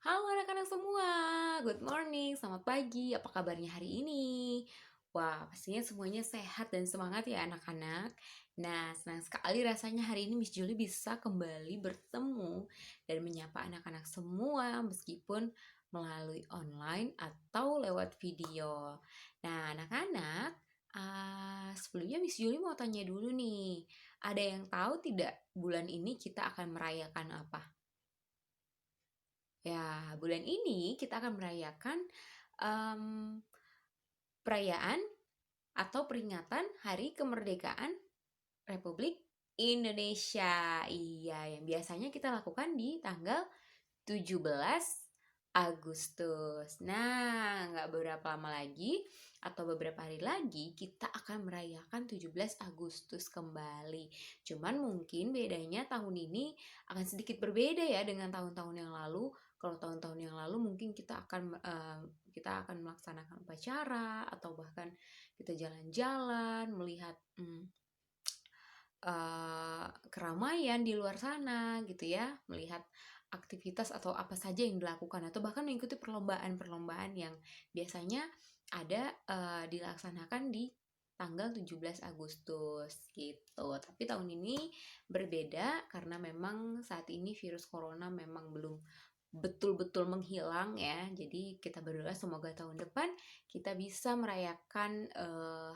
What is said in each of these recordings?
Halo anak-anak semua, good morning, selamat pagi, apa kabarnya hari ini? Wah, pastinya semuanya sehat dan semangat ya anak-anak. Nah, senang sekali rasanya hari ini Miss Julie bisa kembali bertemu dan menyapa anak-anak semua meskipun melalui online atau lewat video. Nah, anak-anak, sebelumnya Miss Julie mau tanya dulu nih, ada yang tahu tidak bulan ini kita akan merayakan apa? Ya, bulan ini kita akan merayakan em, perayaan atau peringatan Hari Kemerdekaan Republik Indonesia. Iya, yang biasanya kita lakukan di tanggal 17 Agustus. Nah, nggak beberapa lama lagi atau beberapa hari lagi kita akan merayakan 17 Agustus kembali. Cuman mungkin bedanya tahun ini akan sedikit berbeda ya dengan tahun-tahun yang lalu. Kalau tahun-tahun yang lalu mungkin kita akan melaksanakan upacara atau bahkan kita jalan-jalan melihat keramaian di luar sana gitu ya, melihat aktivitas atau apa saja yang dilakukan atau bahkan mengikuti perlombaan-perlombaan yang biasanya ada dilaksanakan di tanggal 17 Agustus gitu. Tapi tahun ini berbeda karena memang saat ini virus corona memang belum betul-betul menghilang ya. Jadi kita berdoa semoga tahun depan kita bisa merayakan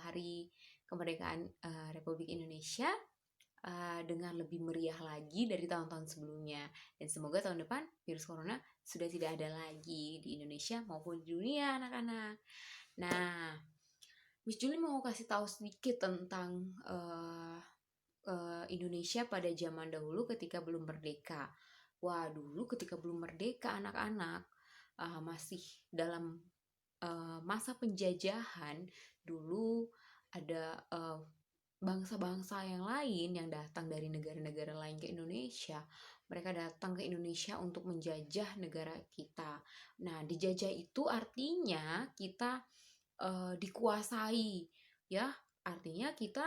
hari kemerdekaan Republik Indonesia dengan lebih meriah lagi dari tahun-tahun sebelumnya. Dan semoga tahun depan virus corona sudah tidak ada lagi di Indonesia maupun di dunia, anak-anak. Nah, Miss Julie mau kasih tahu sedikit tentang Indonesia pada zaman dahulu ketika belum merdeka. Wah, dulu ketika belum merdeka, anak-anak masih dalam masa penjajahan. Dulu ada bangsa-bangsa yang lain yang datang dari negara-negara lain ke Indonesia. Mereka datang ke Indonesia untuk menjajah negara kita. Nah, dijajah itu artinya kita dikuasai, ya. Artinya kita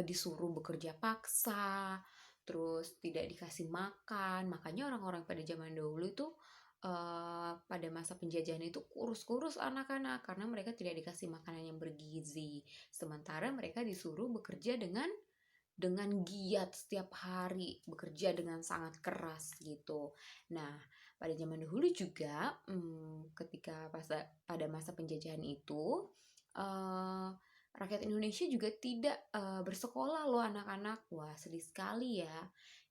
disuruh bekerja paksa, terus tidak dikasih makan. Makanya orang-orang pada zaman dahulu itu pada masa penjajahan itu kurus-kurus anak-anak karena mereka tidak dikasih makanan yang bergizi. Sementara mereka disuruh bekerja dengan giat setiap hari, bekerja dengan sangat keras gitu. Nah, pada zaman dahulu juga ketika pada masa penjajahan itu eh, rakyat Indonesia juga tidak bersekolah loh anak-anak. Wah, sedih sekali ya.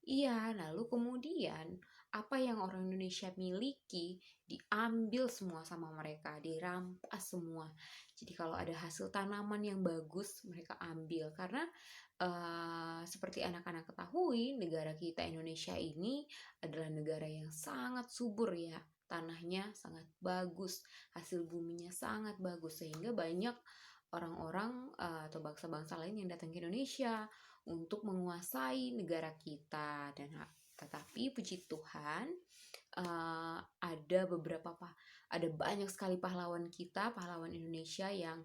Iya, lalu kemudian apa yang orang Indonesia miliki diambil semua sama mereka, dirampas semua. Jadi kalau ada hasil tanaman yang bagus, mereka ambil karena seperti anak-anak ketahui, negara kita Indonesia ini adalah negara yang sangat subur ya. Tanahnya sangat bagus, hasil buminya sangat bagus sehingga banyak orang-orang atau bangsa-bangsa lain yang datang ke Indonesia untuk menguasai negara kita. Dan tetapi puji Tuhan ada banyak sekali pahlawan kita, pahlawan Indonesia yang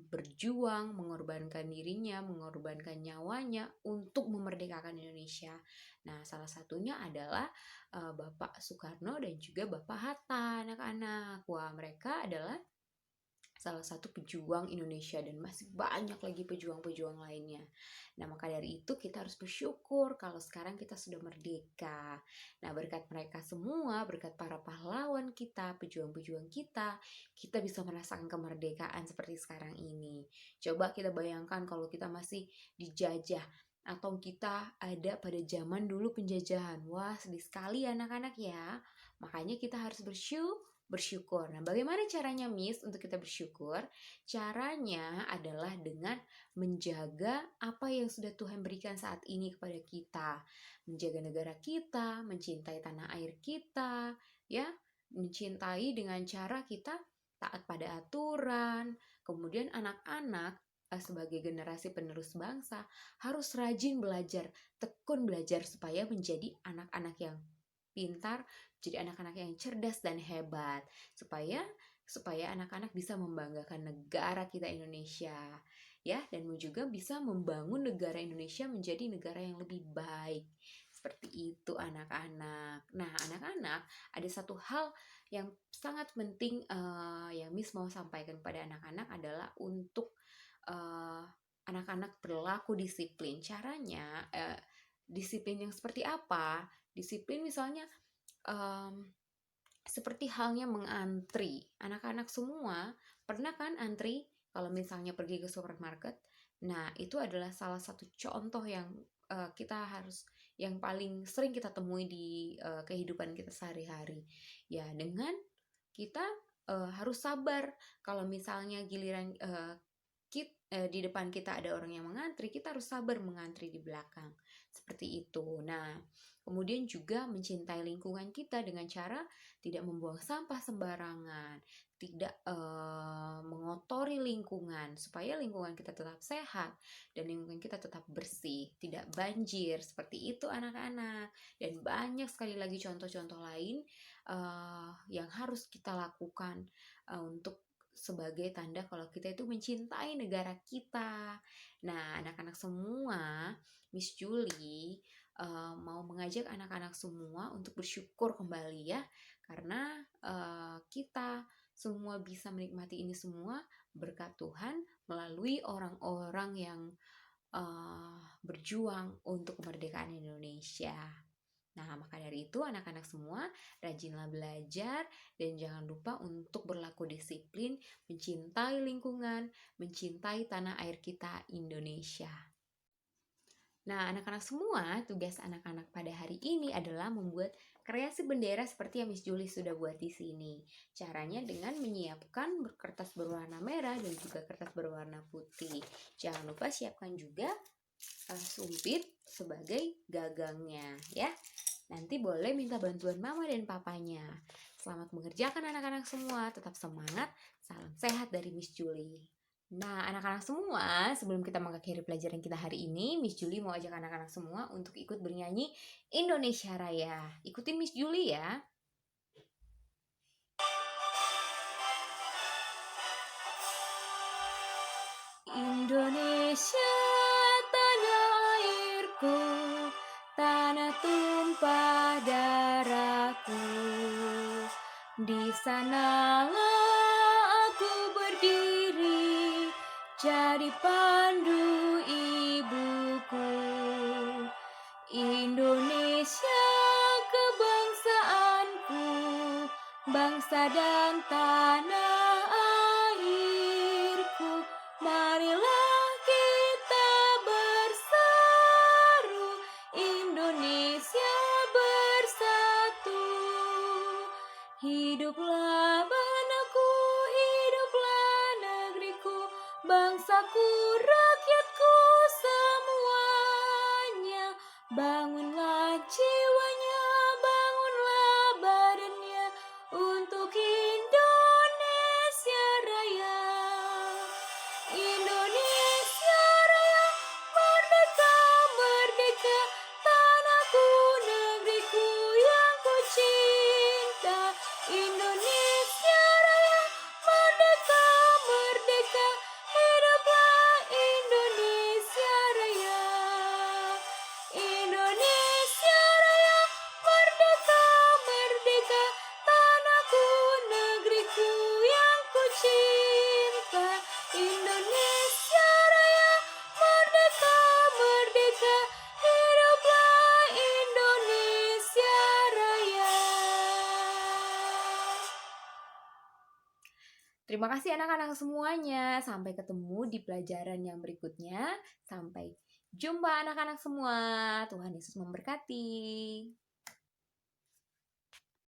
berjuang, mengorbankan dirinya, mengorbankan nyawanya untuk memerdekakan Indonesia. Nah, salah satunya adalah Bapak Soekarno dan juga Bapak Hatta, anak-anak. Wah, mereka adalah salah satu pejuang Indonesia dan masih banyak lagi pejuang-pejuang lainnya. Nah, maka dari itu kita harus bersyukur kalau sekarang kita sudah merdeka. Nah, berkat mereka semua, berkat para pahlawan kita, pejuang-pejuang kita bisa merasakan kemerdekaan seperti sekarang ini. Coba kita bayangkan kalau kita masih dijajah atau kita ada pada zaman dulu penjajahan. Wah, sedih sekali anak-anak ya. Makanya kita harus bersyukur. Nah, bagaimana caranya Miss untuk kita bersyukur? Caranya adalah dengan menjaga apa yang sudah Tuhan berikan saat ini kepada kita. Menjaga negara kita, mencintai tanah air kita, ya, mencintai dengan cara kita taat pada aturan. Kemudian anak-anak sebagai generasi penerus bangsa harus rajin belajar, tekun belajar supaya menjadi anak-anak yang pintar, jadi anak-anak yang cerdas dan hebat, supaya supaya anak-anak bisa membanggakan negara kita Indonesia, ya, dan juga bisa membangun negara Indonesia menjadi negara yang lebih baik. Seperti itu anak-anak. Nah, anak-anak, ada satu hal yang sangat penting yang Miss mau sampaikan kepada anak-anak adalah untuk eh, anak-anak berlaku disiplin. Caranya disiplin yang seperti apa? Disiplin misalnya em, seperti halnya mengantri. Anak-anak semua pernah kan antri kalau misalnya pergi ke supermarket? Nah, itu adalah salah satu contoh yang kita harus yang paling sering kita temui di kehidupan kita sehari-hari. Ya, dengan kita harus sabar kalau misalnya giliran di depan kita ada orang yang mengantri, kita harus sabar mengantri di belakang. Seperti itu. Nah, kemudian juga mencintai lingkungan kita dengan cara tidak membuang sampah sembarangan, tidak mengotori lingkungan, supaya lingkungan kita tetap sehat dan lingkungan kita tetap bersih, tidak banjir. Seperti itu anak-anak. Dan banyak sekali lagi contoh-contoh lain yang harus kita lakukan untuk sebagai tanda kalau kita itu mencintai negara kita. Nah, anak-anak semua, Miss Julie mau mengajak anak-anak semua untuk bersyukur kembali ya, karena kita semua bisa menikmati ini semua berkat Tuhan melalui orang-orang yang berjuang untuk kemerdekaan Indonesia. Nah, maka dari itu anak-anak semua rajinlah belajar dan jangan lupa untuk berlaku disiplin, mencintai lingkungan, mencintai tanah air kita Indonesia. Nah, anak-anak semua, tugas anak-anak pada hari ini adalah membuat kreasi bendera seperti yang Miss Julie sudah buat di sini. Caranya dengan menyiapkan kertas berwarna merah dan juga kertas berwarna putih. Jangan lupa siapkan juga sumpit sebagai gagangnya ya. Nanti boleh minta bantuan mama dan papanya. Selamat mengerjakan anak-anak semua, tetap semangat, salam sehat dari Miss Julie. Nah, anak-anak semua, sebelum kita mengakhiri pelajaran kita hari ini, Miss Julie mau ajak anak-anak semua untuk ikut bernyanyi Indonesia Raya. Ikutin Miss Julie ya. Indonesia, tanah airku, tanah tumpah darahku. Di sanalah aku berdiri, jadi pandu ibuku. Indonesia kebangsaanku, bangsa dan tanah airku. Marilah kita berseru, Indonesia bersatu. Hiduplah banaku, hiduplah negeriku, bangsaku, rakyatku semuanya. Bangunlah jiwanya, bangunlah badannya untuk Indonesia Raya. Indonesia Raya, merdeka, merdeka, tanahku, negeriku yang ku cinta. Indonesia Raya, merdeka, merdeka, hiduplah Indonesia Raya. Indonesia Raya, merdeka, merdeka, tanahku, negeriku yang ku cinta. Indonesia Raya, merdeka, merdeka, hiduplah Indonesia Raya. Terima kasih anak-anak semuanya. Sampai ketemu di pelajaran yang berikutnya. Sampai jumpa anak-anak semua. Tuhan Yesus memberkati.